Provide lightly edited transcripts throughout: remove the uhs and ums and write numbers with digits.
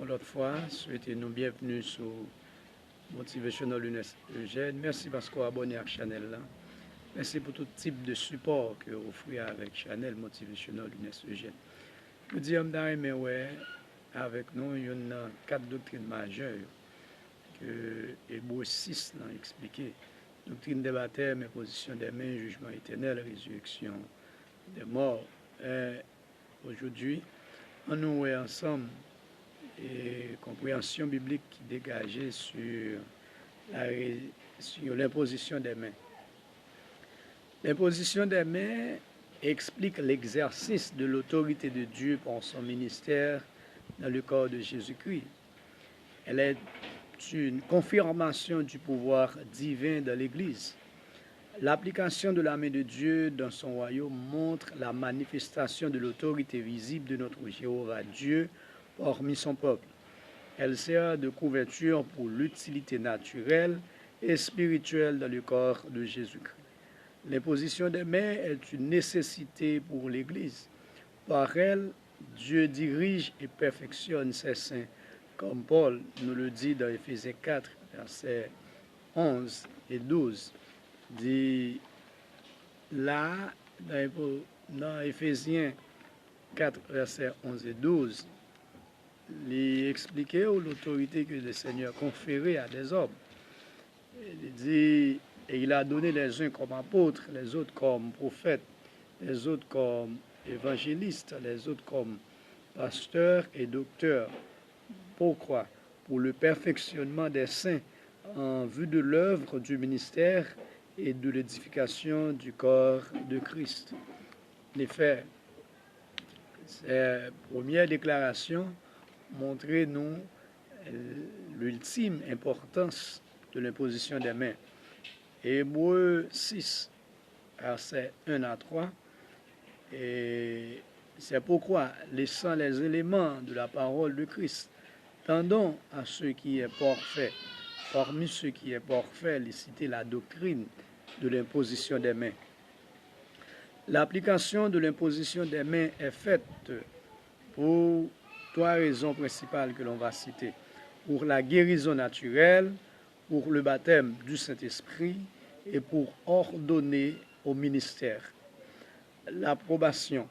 l'autre fois. Souhaitez-nous bienvenue sur Motivational Lunes Eugène. Merci parce qu'on abonné à la chaîne là. Merci pour tout type de support que vous offrez avec la chaîne Motivational Lunes Eugène. Nous disons mais ouais, avec nous, il y a 4 doctrines majeures que Hébreux 6 a expliqué. Doctrine des baptêmes, position des mains, jugement éternel, résurrection des morts. Aujourd'hui, on nous est ensemble et compréhension biblique qui dégageait sur l'imposition des mains. L'imposition des mains explique l'exercice de l'autorité de Dieu par son ministère dans le corps de Jésus-Christ. Elle est une confirmation du pouvoir divin de l'Église. L'application de la main de Dieu dans son royaume montre la manifestation de l'autorité visible de notre Jéhovah Dieu parmi son peuple. Elle sert de couverture pour l'utilité naturelle et spirituelle dans le corps de Jésus-Christ. L'imposition des mains est une nécessité pour l'Église. Par elle, Dieu dirige et perfectionne ses saints, comme Paul nous le dit dans Éphésiens 4, versets 11 et 12. Dit là, dans Éphésiens 4, versets 11 et 12, il expliquait l'autorité que le Seigneur conférait à des hommes. Il dit, et il a donné les uns comme apôtres, les autres comme prophètes, les autres comme évangélistes, les autres comme pasteurs et docteurs. Pourquoi? Pour le perfectionnement des saints en vue de l'œuvre du ministère et de l'édification du corps de Christ. En effet, cette première déclaration montrait nous l'ultime importance de l'imposition des mains. Hébreux 6, versets 1 à 3, et c'est pourquoi, laissant les éléments de la parole de Christ, tendons à ce qui est parfait. Parmi ce qui est parfait, il citer la doctrine de l'imposition des mains. L'application de l'imposition des mains est faite pour 3 raisons principales que l'on va citer. Pour la guérison naturelle, pour le baptême du Saint-Esprit et pour ordonner au ministère. L'approbation.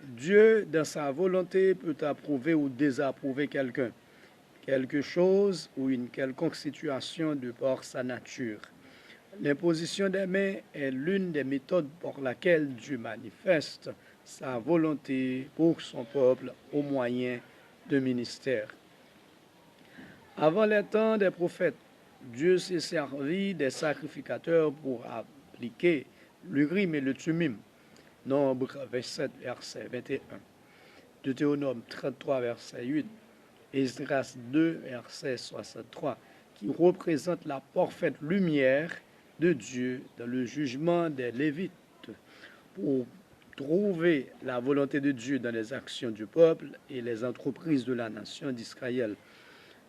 Dieu, dans sa volonté, peut approuver ou désapprouver quelqu'un, quelque chose ou une quelconque situation de par sa nature. L'imposition des mains est l'une des méthodes par laquelle Dieu manifeste sa volonté pour son peuple au moyen de ministère. Avant les temps des prophètes, Dieu s'est servi des sacrificateurs pour appliquer l'Urim et le Thummim. Nombre 27, verset 21. Deutéronome 33, verset 8. Esdras 2, verset 63, qui représente la parfaite lumière de Dieu dans le jugement des Lévites. Pour trouver la volonté de Dieu dans les actions du peuple et les entreprises de la nation d'Israël.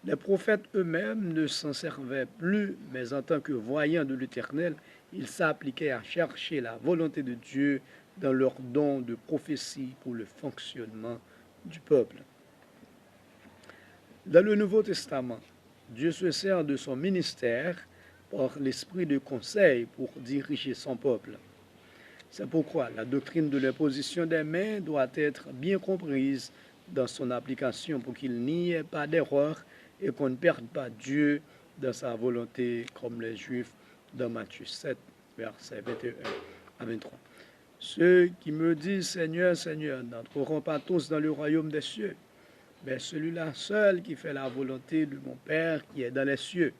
Les prophètes eux-mêmes ne s'en servaient plus, mais en tant que voyants de l'Éternel, ils s'appliquaient à chercher la volonté de Dieu dans leur don de prophétie pour le fonctionnement du peuple. Dans le Nouveau Testament, Dieu se sert de son ministère par l'esprit de conseil pour diriger son peuple. C'est pourquoi la doctrine de l'imposition des mains doit être bien comprise dans son application pour qu'il n'y ait pas d'erreur et qu'on ne perde pas Dieu dans sa volonté comme les Juifs dans Matthieu 7, versets 21 à 23. Ceux qui me disent Seigneur, Seigneur, n'entreront pas tous dans le royaume des cieux, mais celui-là seul qui fait la volonté de mon Père qui est dans les cieux.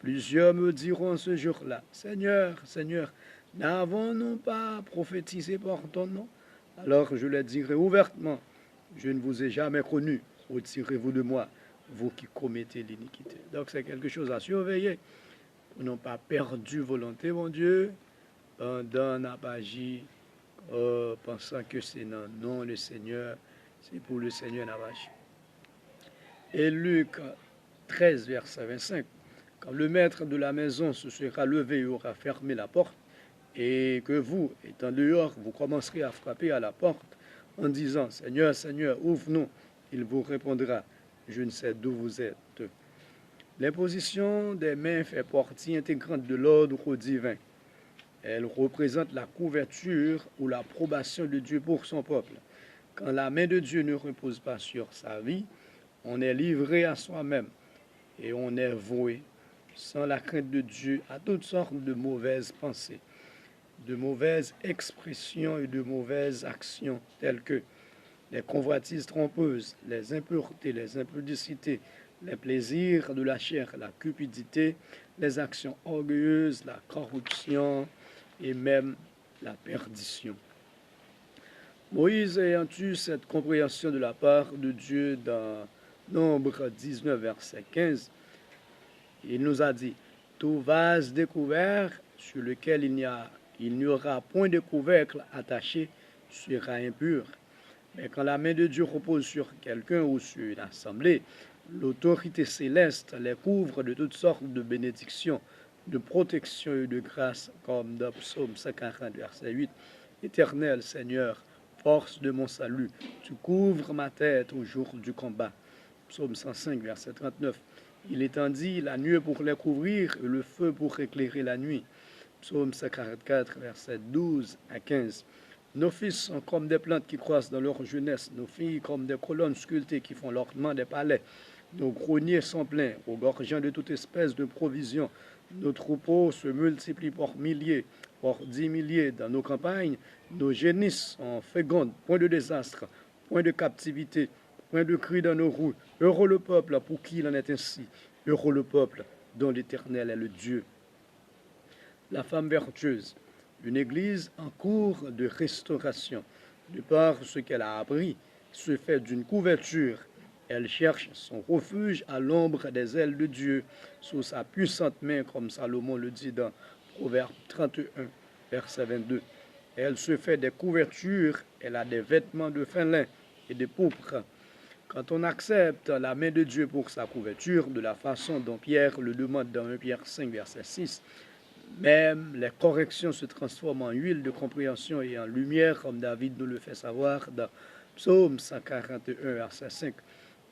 Plusieurs me diront ce jour-là, Seigneur, Seigneur, n'avons-nous pas prophétisé par ton nom? Alors je leur dirai ouvertement, je ne vous ai jamais connu, retirez-vous de moi, vous qui commettez l'iniquité. Donc c'est quelque chose à surveiller. Nous n'avons pas perdu volonté, mon Dieu, pendant n'a pas agi, pensant que c'est non le Seigneur, c'est pour le Seigneur n'a pas agi. Et Luc 13, verset 25, quand le maître de la maison se sera levé et aura fermé la porte, et que vous, étant dehors, vous commencerez à frapper à la porte en disant, Seigneur, Seigneur, ouvre-nous, il vous répondra, je ne sais d'où vous êtes. L'imposition des mains fait partie intégrante de l'ordre divin. Elle représente la couverture ou l'approbation de Dieu pour son peuple. Quand la main de Dieu ne repose pas sur sa vie, on est livré à soi-même et on est voué, sans la crainte de Dieu, à toutes sortes de mauvaises pensées, de mauvaises expressions et de mauvaises actions, telles que les convoitises trompeuses, les impuretés, les impudicités, les plaisirs de la chair, la cupidité, les actions orgueilleuses, la corruption et même la perdition. Moïse ayant eu cette compréhension de la part de Dieu dans Nombre 19, verset 15, il nous a dit, tout vase découvert sur lequel il n'y aura point de couvercle attaché sera impur. Mais quand la main de Dieu repose sur quelqu'un ou sur une assemblée, l'autorité céleste les couvre de toutes sortes de bénédictions, de protection et de grâce, comme dans Psaume 140, verset 8. Éternel Seigneur, force de mon salut, tu couvres ma tête au jour du combat. Psaume 105, verset 39. Il étendit la nuée pour les couvrir et le feu pour éclairer la nuit. Psaume 144, verset 12 à 15. Nos fils sont comme des plantes qui croissent dans leur jeunesse, nos filles comme des colonnes sculptées qui font l'ornement des palais. Nos greniers sont pleins, regorgeant de toute espèce de provisions. Nos troupeaux se multiplient par milliers, par 10 milliers dans nos campagnes. Nos génisses sont fécondes, point de désastre, point de captivité, point de cri dans nos roues. Heureux le peuple pour qui il en est ainsi. Heureux le peuple dont l'Éternel est le Dieu. La femme vertueuse. Une église en cours de restauration. De par ce qu'elle a appris, se fait d'une couverture. Elle cherche son refuge à l'ombre des ailes de Dieu, sous sa puissante main, comme Salomon le dit dans Proverbe 31, verset 22. Elle se fait des couvertures, elle a des vêtements de fin lin et de pourpre. Quand on accepte la main de Dieu pour sa couverture, de la façon dont Pierre le demande dans 1 Pierre 5, verset 6, même les corrections se transforment en huile de compréhension et en lumière, comme David nous le fait savoir dans Psaume 141, verset 5.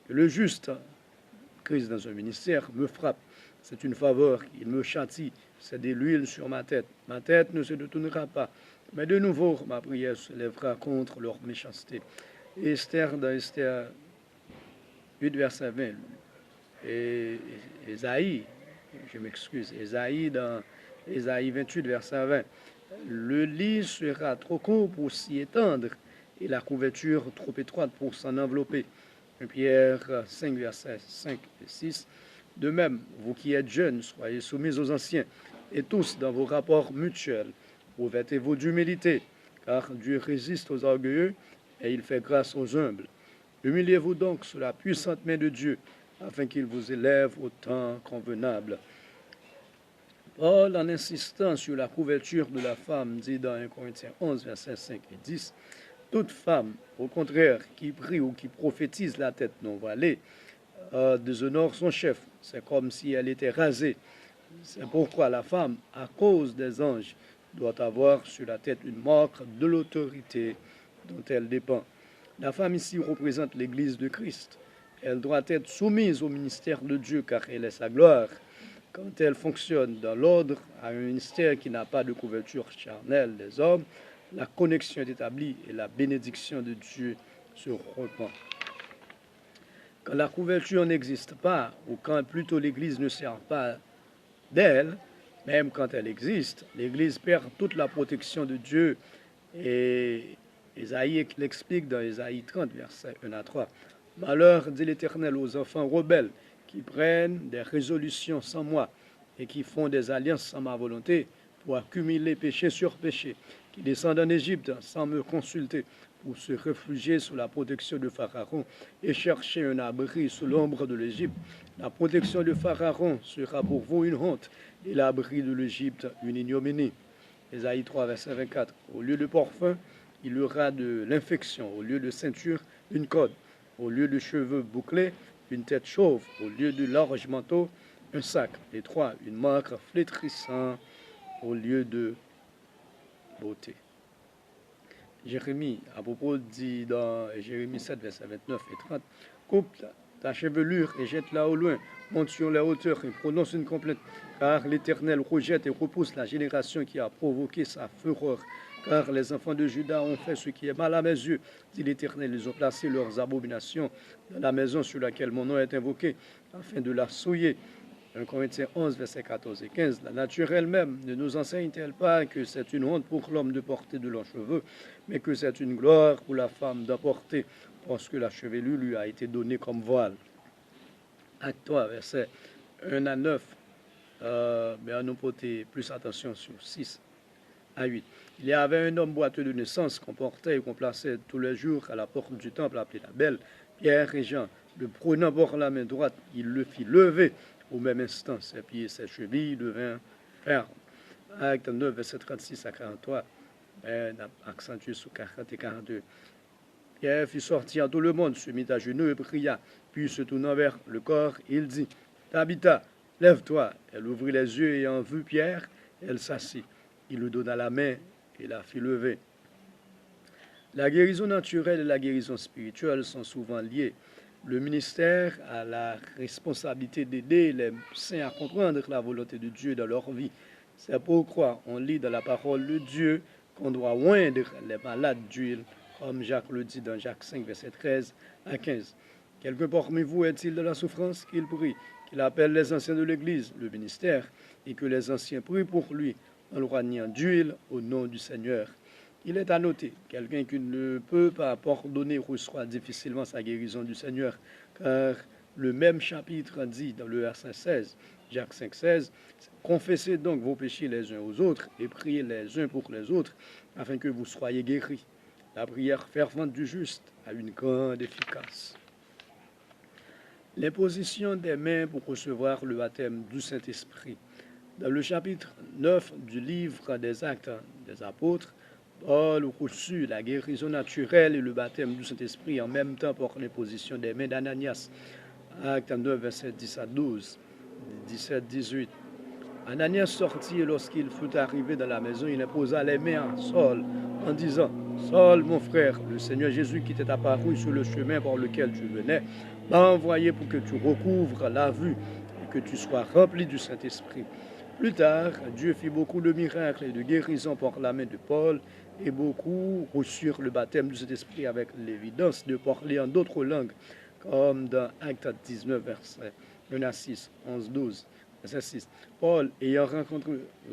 Le juste, Christ dans un ministère, me frappe. C'est une faveur, il me châtie, c'est de l'huile sur ma tête. Ma tête ne se détournera pas, mais de nouveau, ma prière se lèvera contre leur méchanceté. Esther, dans Esther 8, verset 20, et Ésaïe, je m'excuse, Ésaïe dans Ésaïe 28, verset 20. Le lit sera trop court pour s'y étendre et la couverture trop étroite pour s'en envelopper. Pierre 5, verset 5 et 6. De même, vous qui êtes jeunes, soyez soumis aux anciens, et tous dans vos rapports mutuels. Revêtez-vous d'humilité, car Dieu résiste aux orgueilleux et il fait grâce aux humbles. Humiliez-vous donc sous la puissante main de Dieu, afin qu'il vous élève au temps convenable. Paul, en insistant sur la couverture de la femme, dit dans 1 Corinthiens 11, versets 5 et 10, toute femme, au contraire, qui prie ou qui prophétise la tête non voilée, déshonore son chef. C'est comme si elle était rasée. C'est pourquoi la femme, à cause des anges, doit avoir sur la tête une marque de l'autorité dont elle dépend. La femme ici représente l'Église de Christ. Elle doit être soumise au ministère de Dieu car elle est sa gloire. Quand elle fonctionne dans l'ordre à un ministère qui n'a pas de couverture charnelle des hommes, la connexion est établie et la bénédiction de Dieu se répand. Quand la couverture n'existe pas, ou quand plutôt l'Église ne sert pas d'elle, même quand elle existe, l'Église perd toute la protection de Dieu. Et Ésaïe l'explique dans Ésaïe 30, versets 1 à 3. Malheur, dit l'Éternel, aux enfants rebelles qui prennent des résolutions sans moi et qui font des alliances sans ma volonté pour accumuler péché sur péché, qui descendent en Égypte sans me consulter pour se réfugier sous la protection de Pharaon et chercher un abri sous l'ombre de l'Égypte. La protection de Pharaon sera pour vous une honte et l'abri de l'Égypte une ignominie. Ésaïe 3, verset 24. Au lieu de parfum, il y aura de l'infection. Au lieu de ceinture, une corde. Au lieu de cheveux bouclés, une tête chauve. Au lieu de large manteau, un sac. Et 3, une marque flétrissant au lieu de beauté. Jérémie, à propos, dit dans Jérémie 7, verset 29 et 30, coupe ta chevelure et jette-la au loin. Monte sur les hauteurs et prononce une complainte. Car l'Éternel rejette et repousse la génération qui a provoqué sa fureur. Car les enfants de Juda ont fait ce qui est mal à mes yeux, dit l'Éternel. Ils ont placé leurs abominations dans la maison sur laquelle mon nom est invoqué, afin de la souiller. 1 Corinthiens 11, versets 14 et 15. La nature elle-même ne nous enseigne-t-elle pas que c'est une honte pour l'homme de porter de longs cheveux, mais que c'est une gloire pour la femme d'en porter, parce que la chevelure lui a été donnée comme voile. Acte 3, versets 1 à 9. Mais nous porter plus attention sur 6 à 8. Il y avait un homme boiteux de naissance qu'on portait et qu'on plaçait tous les jours à la porte du temple appelé la Belle. Pierre et Jean, le prenant par la main droite, il le fit lever. Au même instant, ses pieds et ses chevilles devinrent fermes. Acte 9, verset 36 à 43. Accentué sur 40 et 42. Pierre fit sortir tout le monde, se mit à genoux et pria. Puis se tournant vers le corps, il dit, Tabitha, lève-toi. Elle ouvrit les yeux et ayant vu Pierre, elle s'assit. Il lui donna la main et la fit lever. La guérison naturelle et la guérison spirituelle sont souvent liées. Le ministère a la responsabilité d'aider les saints à comprendre la volonté de Dieu dans leur vie. C'est pourquoi on lit dans la parole de Dieu qu'on doit oindre les malades d'huile, comme Jacques le dit dans Jacques 5, verset 13 à 15. Quelqu'un parmi vous est-il dans la souffrance? Qu'il prie, qu'il appelle les anciens de l'Église, le ministère, et que les anciens prient pour lui, en le roignant d'huile au nom du Seigneur. Il est à noter, quelqu'un qui ne peut pas pardonner reçoit difficilement sa guérison du Seigneur, car le même chapitre dit dans le verset 16, Jacques 5, 16, confessez donc vos péchés les uns aux autres et priez les uns pour les autres, afin que vous soyez guéris. La prière fervente du juste a une grande efficace. L'imposition des mains pour recevoir le baptême du Saint-Esprit. Dans le chapitre 9 du livre des Actes des Apôtres, Paul reçut la guérison naturelle et le baptême du Saint-Esprit en même temps par l'imposition des mains d'Ananias. Acte 9, verset 10 à 12, 17, 18. Ananias sortit et lorsqu'il fut arrivé dans la maison, il imposa les mains à Saul en disant, Saul, mon frère, le Seigneur Jésus qui t'est apparu sur le chemin par lequel tu venais, m'a envoyé pour que tu recouvres la vue et que tu sois rempli du Saint-Esprit. Plus tard, Dieu fit beaucoup de miracles et de guérisons par la main de Paul, et beaucoup reçurent le baptême du Saint-Esprit avec l'évidence de parler en d'autres langues, comme dans Actes 19, verset 1 à 6, 11, 12, verset 6. Paul, ayant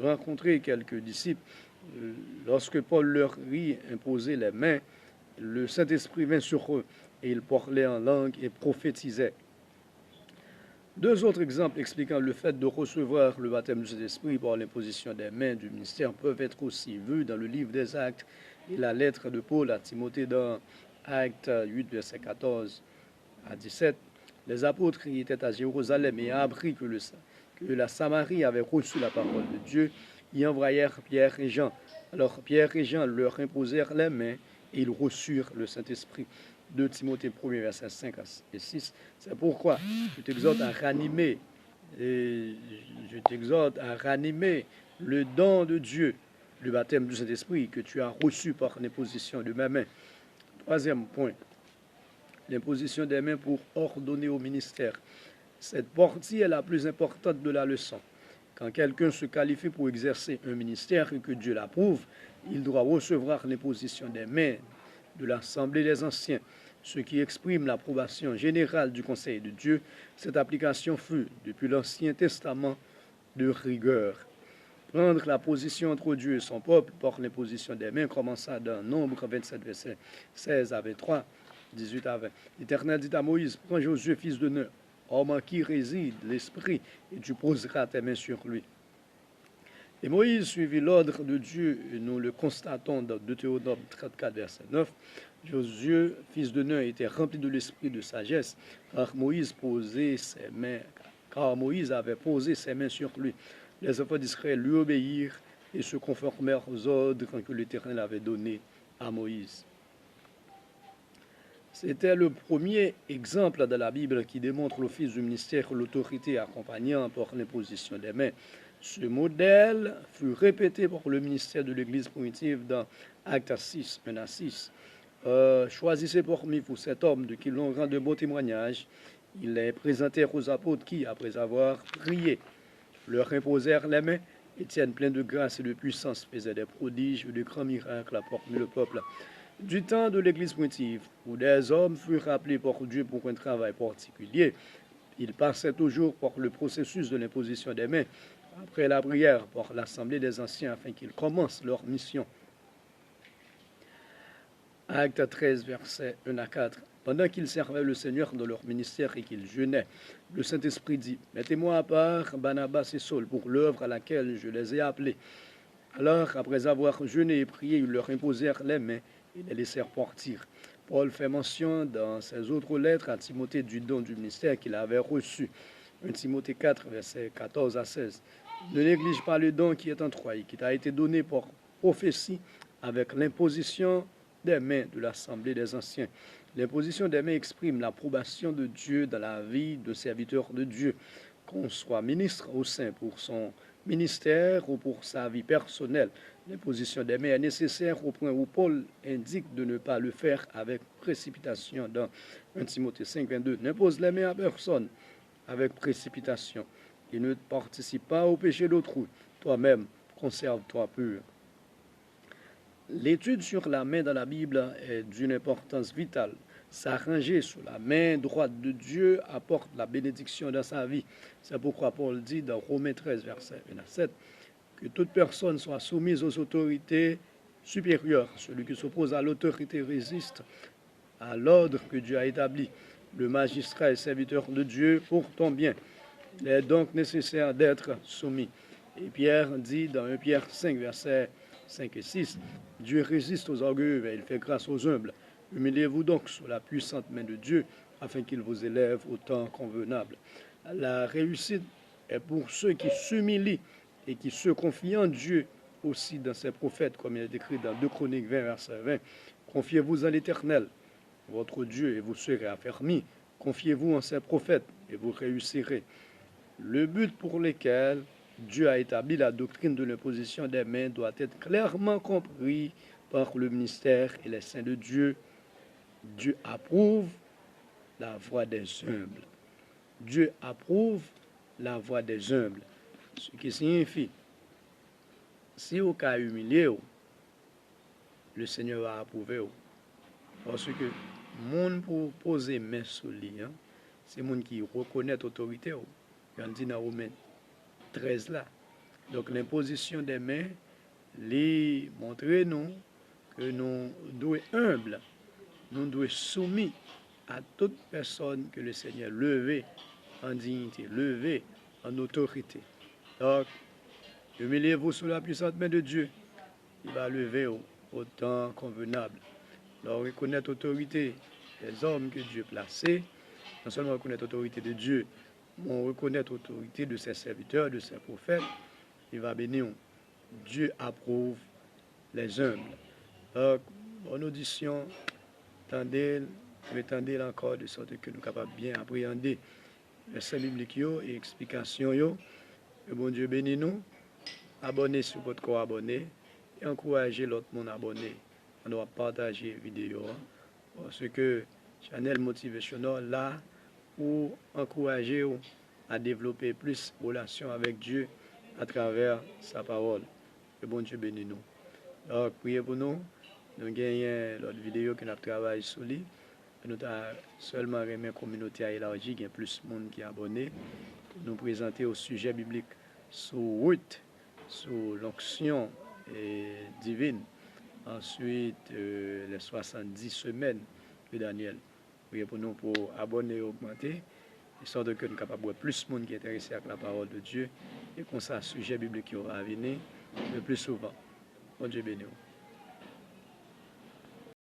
rencontré quelques disciples, lorsque Paul leur eut imposé les mains, le Saint-Esprit vint sur eux, et ils parlaient en langue et prophétisaient. Deux autres exemples expliquant le fait de recevoir le baptême du Saint-Esprit par l'imposition des mains du ministère peuvent être aussi vus dans le livre des Actes et la lettre de Paul à Timothée dans Actes 8, verset 14 à 17. Les apôtres qui étaient à Jérusalem et ont appris que la Samarie avait reçu la parole de Dieu, y envoyèrent Pierre et Jean. Alors Pierre et Jean leur imposèrent les mains et ils reçurent le Saint-Esprit. 2 Timothée 1, verset 5 et 6. C'est pourquoi je t'exhorte à ranimer, le don de Dieu, le baptême du Saint-Esprit que tu as reçu par l'imposition de mes mains. Troisième point, l'imposition des mains pour ordonner au ministère. Cette partie est la plus importante de la leçon. Quand quelqu'un se qualifie pour exercer un ministère et que Dieu l'approuve, il doit recevoir l'imposition des mains de l'Assemblée des Anciens, ce qui exprime l'approbation générale du Conseil de Dieu. Cette application fut, depuis l'Ancien Testament, de rigueur. Prendre la position entre Dieu et son peuple par l'imposition des mains commença dans Nombre 27, verset 16 à 23, 18 à 20. L'Éternel dit à Moïse, prends Josué, fils de Nun, homme en qui réside l'Esprit, et tu poseras tes mains sur lui. Et Moïse suivit l'ordre de Dieu, et nous le constatons dans Deutéronome 34, verset 9. Josué, fils de Nun, était rempli de l'esprit de sagesse, car Moïse avait posé ses mains sur lui. Les enfants d'Israël lui obéirent et se conformèrent aux ordres que l'Éternel avait donnés à Moïse. C'était le premier exemple de la Bible qui démontre l'office du ministère, l'autorité accompagnant par l'imposition des mains. Ce modèle fut répété par le ministère de l'Église primitive dans Actes 6, 1 à 6. Choisissez parmi vous cet homme de qui l'on rend de beaux témoignages Ils les présentèrent aux apôtres qui, après avoir prié, leur imposèrent les mains. Étienne, plein de grâce et de puissance, faisait des prodiges et de grands miracles parmi le peuple. Du temps de l'Église primitive, où des hommes furent appelés par Dieu pour un travail particulier, ils passaient toujours par le processus de l'imposition des mains, après la prière, par l'assemblée des anciens, afin qu'ils commencent leur mission. Acte 13, versets 1 à 4. Pendant qu'ils servaient le Seigneur dans leur ministère et qu'ils jeûnaient, le Saint-Esprit dit, « Mettez-moi à part Barnabas et Saul pour l'œuvre à laquelle je les ai appelés. » Alors, après avoir jeûné et prié, ils leur imposèrent les mains et les laissèrent partir. Paul fait mention dans ses autres lettres à Timothée du don du ministère qu'il avait reçu. 1 Timothée 4, versets 14 à 16. Ne néglige pas le don qui est en toi et qui t'a été donné pour prophétie avec l'imposition des mains de l'Assemblée des anciens. L'imposition des mains exprime l'approbation de Dieu dans la vie de serviteurs de Dieu, qu'on soit ministre au sein pour son ministère ou pour sa vie personnelle. L'imposition des mains est nécessaire au point où Paul indique de ne pas le faire avec précipitation dans 1 Timothée 5, 22. N'impose les mains à personne avec précipitation et ne participe pas au péché d'autrui. Toi-même, conserve-toi pur. L'étude sur la main dans la Bible est d'une importance vitale. S'arranger sur la main droite de Dieu apporte la bénédiction dans sa vie. C'est pourquoi Paul dit dans Romains 13, verset 1 à 7, que toute personne soit soumise aux autorités supérieures. Celui qui s'oppose à l'autorité résiste à l'ordre que Dieu a établi. Le magistrat est serviteur de Dieu pour ton bien. Il est donc nécessaire d'être soumis. Et Pierre dit dans 1 Pierre 5, versets 5 et 6, Dieu résiste aux orgueilleux, mais il fait grâce aux humbles. Humiliez-vous donc sous la puissante main de Dieu, afin qu'il vous élève au temps convenable. La réussite est pour ceux qui s'humilient et qui se confient en Dieu, aussi dans ses prophètes, comme il est écrit dans 2 Chroniques 20, verset 20. Confiez-vous en l'Éternel, votre Dieu, et vous serez affermis. Confiez-vous en ses prophètes, et vous réussirez. Le but pour lequel Dieu a établi la doctrine de l'imposition des mains doit être clairement compris par le ministère et les saints de Dieu. Dieu approuve la voie des humbles. Dieu approuve la voie des humbles. Ce qui signifie, si au cas humilié, le Seigneur va approuver. Parce que monde pour poser main sur lui, c'est monde qui reconnaît l'autorité. On dit dans Romains 13 là. Donc l'imposition des mains, les montrer nous que nous devons être humbles, nous devons être soumis à toute personne que le Seigneur levé en dignité, levé en autorité. Donc, humiliez-vous sous la puissante main de Dieu. Il va lever au temps convenable. Alors, reconnaître l'autorité des hommes que Dieu a placés, non seulement reconnaître l'autorité de Dieu, mais reconnaître l'autorité de ses serviteurs, de ses prophètes, il va bénir. Dieu approuve les humbles. Donc, bonne audition, tendez encore de sorte que nous sommes capables de bien appréhender les versets bibliques et explications. Que bon Dieu bénisse nous. Abonnez sur votre corps abonné et encouragez l'autre monde abonné. On doit partager la vidéo parce que Channel Motivational là pour encourager à développer plus de relations avec Dieu à travers sa parole. Que bon Dieu bénisse nous. Donc, priez pour nous. Nous gagnons l'autre vidéo que nous travaillons sur lui. Nous avons seulement remis la communauté à élargir, il y a plus de monde qui est abonné. Nous présenter au sujet biblique sur route, sur l'onction divine. Ensuite, les 70 semaines de Daniel. Priez pour nous pour abonner et augmenter, de sorte que nous sommes capables de voir plus de monde qui est intéressé avec la parole de Dieu et qu'on sache sujet biblique qui aura à venir le plus souvent. Bon Dieu béni.